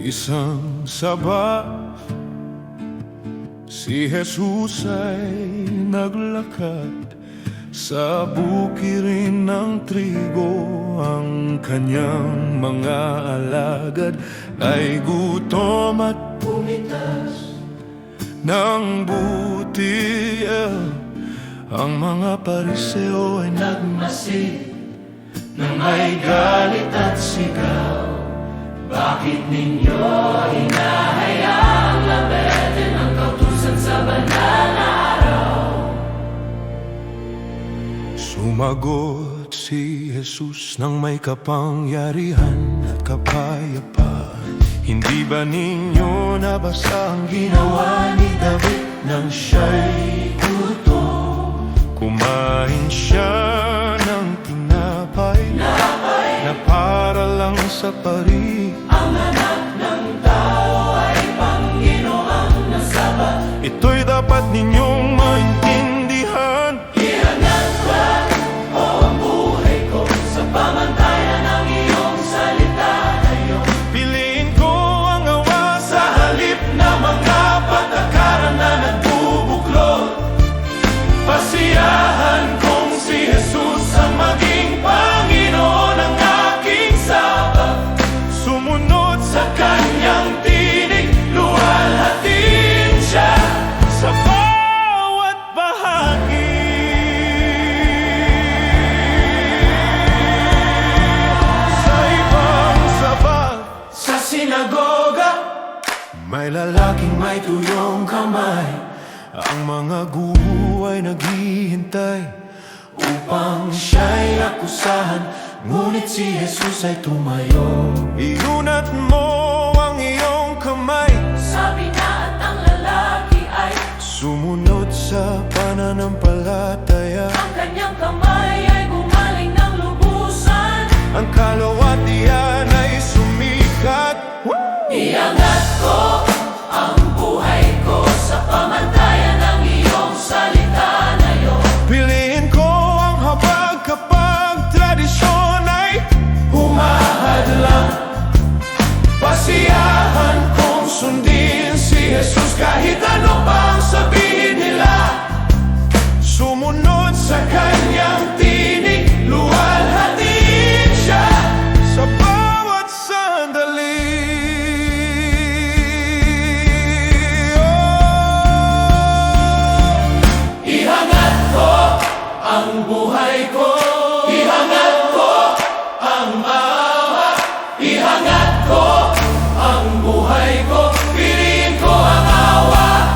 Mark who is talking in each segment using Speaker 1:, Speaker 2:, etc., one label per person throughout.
Speaker 1: Isang saba, si Jesus ay naglakad sa bukirin ng trigo. Ang kanyang mga alagad ay gutom at pumitas ng buti. Ang mga Pariseo ay nagmasid na may galit at sigaw. Bakit ninyo hinahayaang labetin ang kautusan sa banal na araw? Sumagot si Jesus ng may kapangyarihan at kapayapaan. Hindi ba ninyo nabasa ang ginawa ni David nang siya'y gutom? Kumain siya ng tinapay na para lang sa pari. Ang anak ng tao ay Panginoon ng Sabat. Ito'y dapat ninyong maintindihan. Iangat ba o ang buhay ko sa pamantayan ng iyong salita na iyon? Piliin ko ang awa sa halip na mga patakaran na nagbubuklod. Pasiyahan kong si Jesus ang maging Panginoon ng aking Sabat. Sumunod sa kanyang tinig, luwalhatin siya sa bawat bahagi. Sa ibang sabat, sa sinagoga, may lalaking may tuyong kamay. Ang mga guro ay naghihintay upang siya'y akusahan, ngunit si Jesus ay tumayo. Iunat mo ang iyong kamay, sabi na, at ang lalaki ay sumunod sa pananampalataya. Ang kanyang kamay ay gumaling ng lubusan. Ang kalawatian ay sumikat. Iangat ko ang buhay ko sa pamantayan ng iyong salita na iyon. Piliin ko ang habag kapag tradisyon ay humahadlang. Pasiyahan kong sundin si Jesus kahit ano pang sabihin nila. Sumunod sa kanyang tinig, luwalhatin siya sa bawat sandali. Ihangat ko ang buhay ko, ihangat ko ang awa, ihangat ko ang buhay ko, piliin ko ang awa.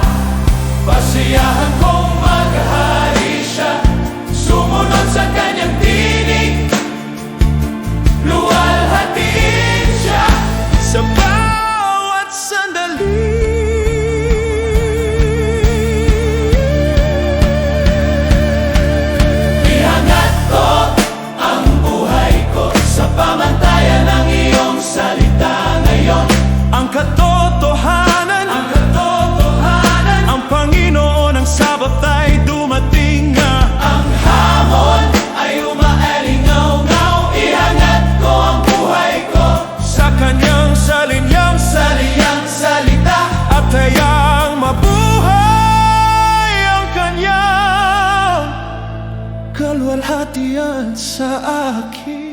Speaker 1: Pasiyahan kong maghari siya, sumunod sa kanyang tinig, luwalhatin siya sa bawat sandali. Ihangat ko ang buhay ko sa pamantayan ng iyong salita ngayon. Ang katotohanan, ang Panginoon ng Sabat ay dumating na. Ang hamon ay umaalingaw-ngaw. Ihangat ko ang buhay ko sa kanyang salinyang salita, at hayang mabuhay ang kanyang kaluwalhatian sa akin.